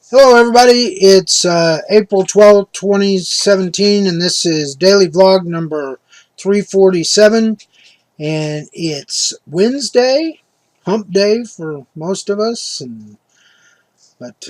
Hello everybody, it's April 12th, 2017, and this is daily vlog number 347, and it's Wednesday, hump day for most of us, but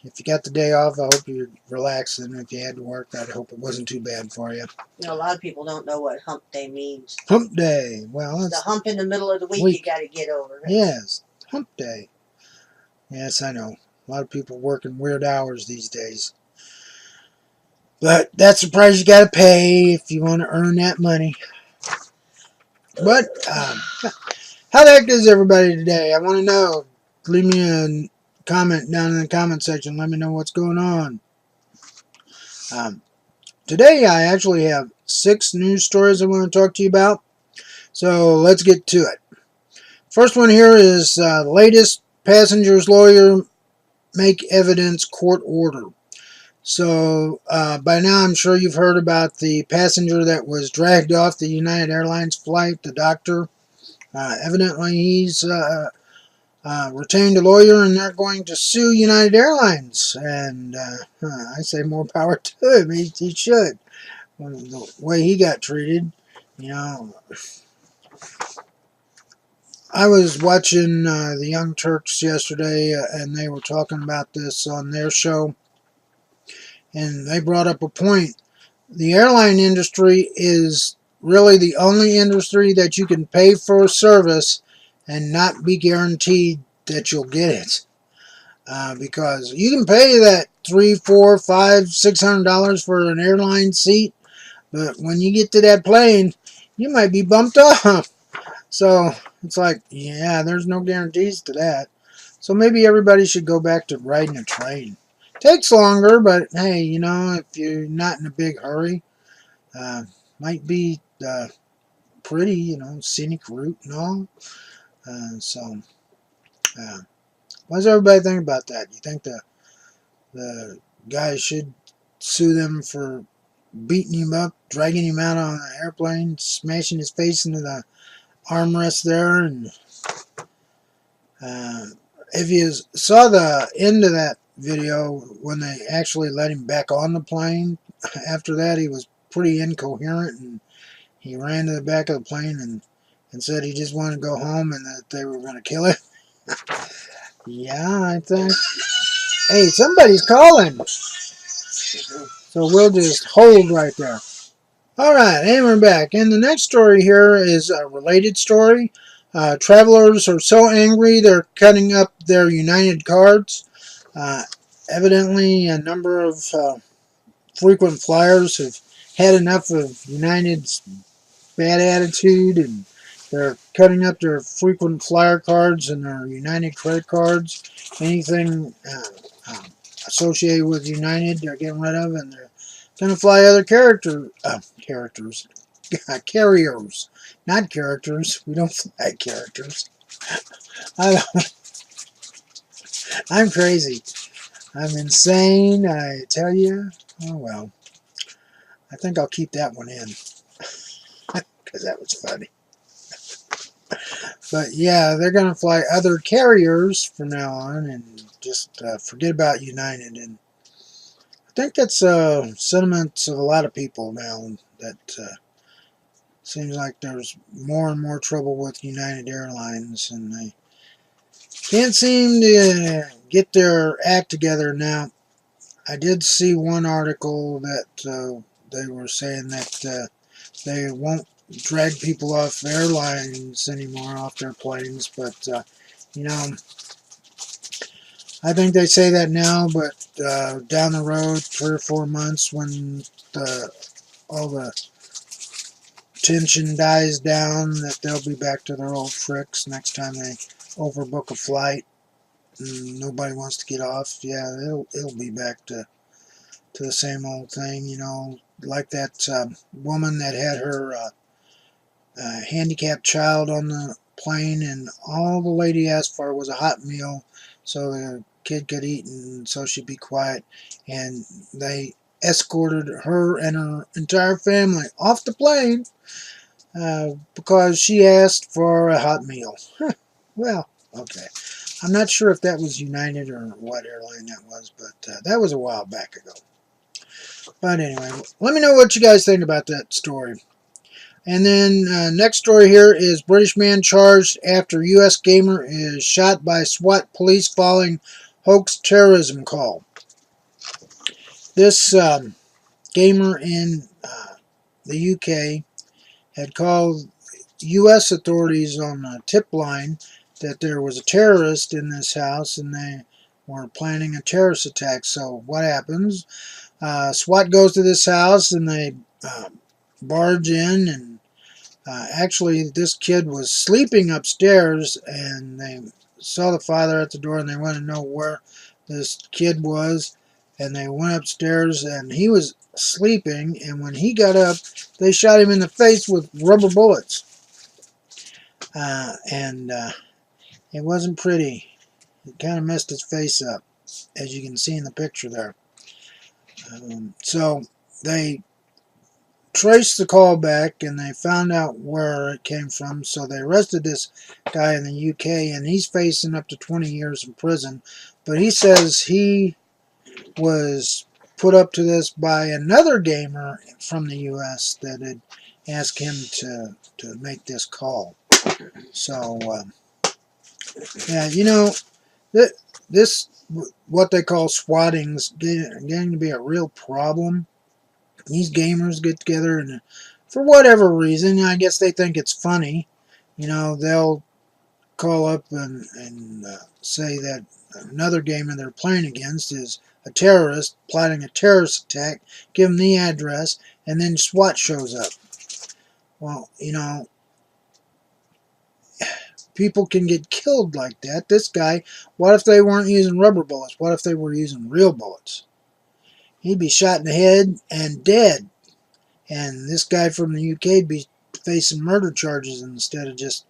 if you got the day off, I hope you're relaxing. If you had to work, I hope it wasn't too bad for you. You know, a lot of people don't know what hump day means. Hump day, well, It's the hump in the middle of the week you got to get over. Right? Yes, hump day. Yes, I know. A lot of people working weird hours these days. But that's the price you got to pay if you want to earn that money. But how the heck is everybody today? I want to know. Leave me a comment down in the comment section. Let me know what's going on. Today I actually have 6 news stories I want to talk to you about. So let's get to it. First one here is latest passenger's lawyer make evidence court order. So by now I'm sure you've heard about the passenger that was dragged off the United Airlines flight, the doctor. Evidently he's retained a lawyer and they're going to sue United Airlines. And I say more power to him. He should. Well, the way he got treated, you know. I was watching the Young Turks yesterday and they were talking about this on their show. And they brought up a point. The airline industry is really the only industry that you can pay for a service and not be guaranteed that you'll get it. Because you can pay that $3, $4, $5, $600 for an airline seat, but when you get to that plane, you might be bumped off. So it's like, yeah, there's no guarantees to that. So maybe everybody should go back to riding a train. Takes longer, but hey, you know, if you're not in a big hurry, might be pretty, you know, scenic route and all. So, what does everybody think about that? You think the guy should sue them for beating him up, dragging him out on an airplane, smashing his face into the armrest there? And if you saw the end of that video when they actually let him back on the plane, after that he was pretty incoherent and he ran to the back of the plane and said he just wanted to go home and that they were going to kill him. Yeah, I think. Hey, somebody's calling. So we'll just hold right there. Alright, and we're back. And the next story here is a related story. Travelers are so angry they're cutting up their United cards. Evidently, a number of frequent flyers have had enough of United's bad attitude, and they're cutting up their frequent flyer cards and their United credit cards. Anything associated with United, they're getting rid of, and they're going to fly other carriers, not characters. We don't fly characters. I'm crazy. I'm insane, I tell you. Oh well. I think I'll keep that one in because that was funny. But yeah, they're going to fly other carriers from now on and just forget about United. And I think that's sentiments of a lot of people now. That seems like there's more and more trouble with United Airlines, and they can't seem to get their act together now. I did see one article that they were saying that they won't drag people off airlines anymore, off their planes, but you know, I think they say that now, but down the road, 3 or 4 months, when all the tension dies down, that they'll be back to their old tricks next time they overbook a flight and nobody wants to get off. Yeah, it'll be back to the same old thing, you know, like that woman that had her handicapped child on the plane, and all the lady asked for was a hot meal so the kid could eat and so she'd be quiet, and they escorted her and her entire family off the plane because she asked for a hot meal. Well, okay. I'm not sure if that was United or what airline that was, but that was a while back ago. But anyway, let me know what you guys think about that story. And then next story here is British man charged after U.S. gamer is shot by SWAT police following hoax terrorism call. This gamer in the UK had called U.S. authorities on a tip line that there was a terrorist in this house and they were planning a terrorist attack. So what happens? SWAT goes to this house and they barge in, and actually this kid was sleeping upstairs, and they saw the father at the door and they wanted to know where this kid was, and they went upstairs and he was sleeping, and when he got up they shot him in the face with rubber bullets, and it wasn't pretty. It kind of messed his face up, as you can see in the picture there. So they traced the call back and they found out where it came from. So they arrested this guy in the UK, and he's facing up to 20 years in prison. But he says he was put up to this by another gamer from the US that had asked him to make this call. So yeah, you know, this what they call swatting is getting to be a real problem. These gamers get together and for whatever reason, I guess they think it's funny. You know, they'll call up and say that another gamer they're playing against is a terrorist, plotting a terrorist attack, give them the address, and then SWAT shows up. Well, you know, people can get killed like that. This guy, what if they weren't using rubber bullets? What if they were using real bullets? He'd be shot in the head and dead. And this guy from the UK would be facing murder charges instead of just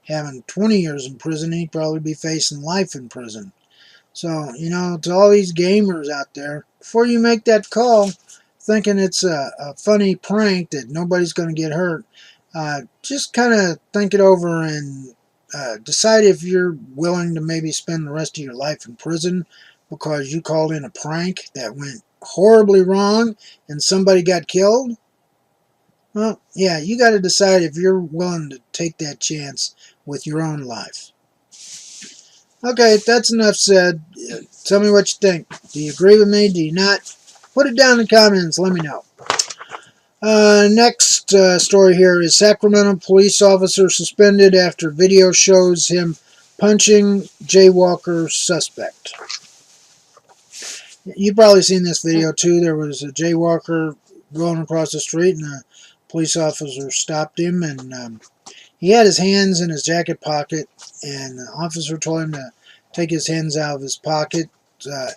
having 20 years in prison. He'd probably be facing life in prison. So, you know, to all these gamers out there, before you make that call, thinking it's a funny prank that nobody's going to get hurt, just kind of think it over and decide if you're willing to maybe spend the rest of your life in prison because you called in a prank that went horribly wrong and somebody got killed. Well, yeah, you got to decide if you're willing to take that chance with your own life. Okay, that's enough said. Tell me what you think. Do you agree with me? Do you not? Put it down in the comments. Let me know. Next story here is Sacramento police officer suspended after video shows him punching jaywalker suspect. You've probably seen this video too. There was a jaywalker going across the street and a police officer stopped him, and he had his hands in his jacket pocket, and the officer told him to take his hands out of his pocket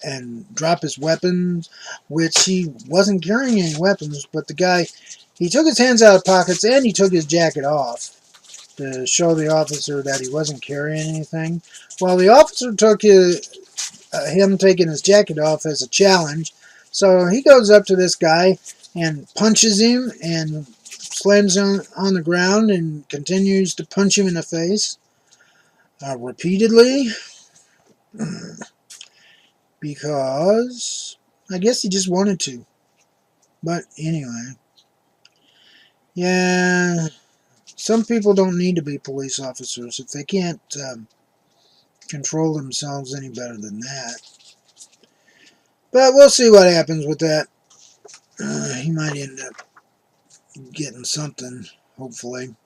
and drop his weapons, which he wasn't carrying any weapons, but the guy, he took his hands out of pockets and he took his jacket off to show the officer that he wasn't carrying anything. Well, the officer took him taking his jacket off as a challenge, so he goes up to this guy and punches him and slams him on the ground and continues to punch him in the face repeatedly because I guess he just wanted to. But anyway, yeah, some people don't need to be police officers if they can't control themselves any better than that. But we'll see what happens with that. He might end up getting something, hopefully.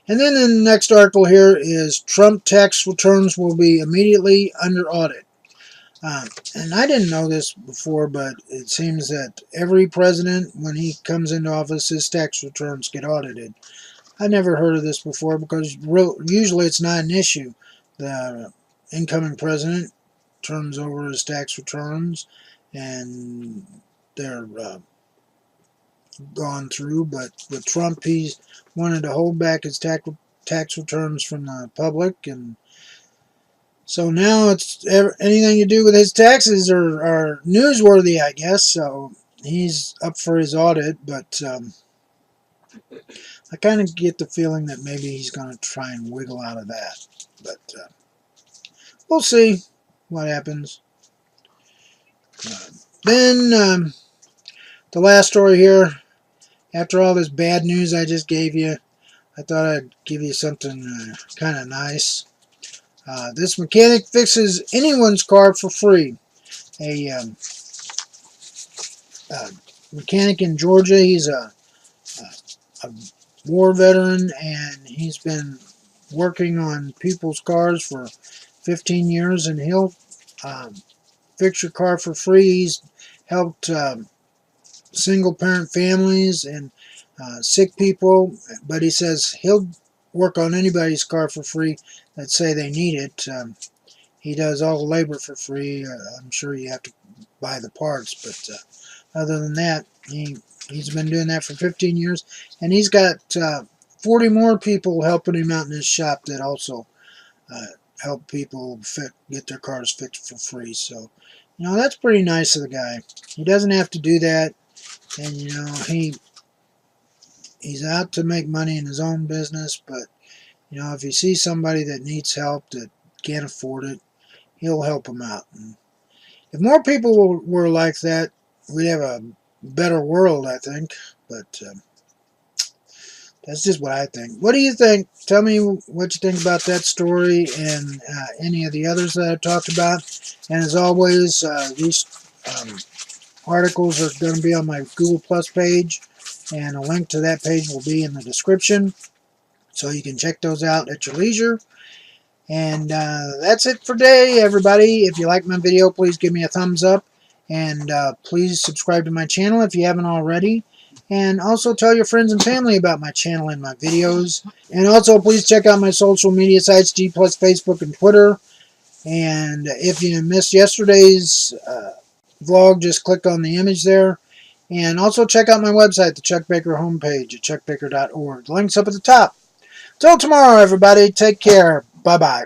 And then the next article here is Trump tax returns will be immediately under audit. And I didn't know this before, but it seems that every president, when he comes into office, his tax returns get audited. I never heard of this before because usually it's not an issue. The incoming president turns over his tax returns and they're gone through, but with Trump, he's wanted to hold back his tax returns from the public, and so now it's anything to do with his taxes are newsworthy, I guess. So he's up for his audit, but I kind of get the feeling that maybe he's going to try and wiggle out of that. But we'll see what happens. Then the last story here. After all this bad news I just gave you, I thought I'd give you something kind of nice. This mechanic fixes anyone's car for free. A mechanic in Georgia. He's a war veteran, and he's been working on people's cars for 15 years, and he'll fix your car for free. He's helped single parent families and sick people, but he says he'll work on anybody's car for free that say they need it. He does all the labor for free. I'm sure you have to buy the parts, but other than that, he's been doing that for 15 years, and he's got 40 more people helping him out in his shop that also help people get their cars fixed for free. So, you know, that's pretty nice of the guy. He doesn't have to do that, and you know, he's out to make money in his own business, but you know, if he sees somebody that needs help that can't afford it, he'll help them out. And if more people were like that, we'd have a better world, I think. But that's just what I think. What do you think? Tell me what you think about that story and any of the others that I've talked about. And as always, these articles are going to be on my Google Plus page, and a link to that page will be in the description, so you can check those out at your leisure. And that's it for today, everybody. If you like my video, please give me a thumbs up, and please subscribe to my channel if you haven't already. And also tell your friends and family about my channel and my videos. And also please check out my social media sites, G+, Facebook, and Twitter. And if you missed yesterday's vlog, just click on the image there. And also check out my website, the Chuck Baker homepage at chuckbaker.org. The link's up at the top. Till tomorrow, everybody. Take care. Bye-bye.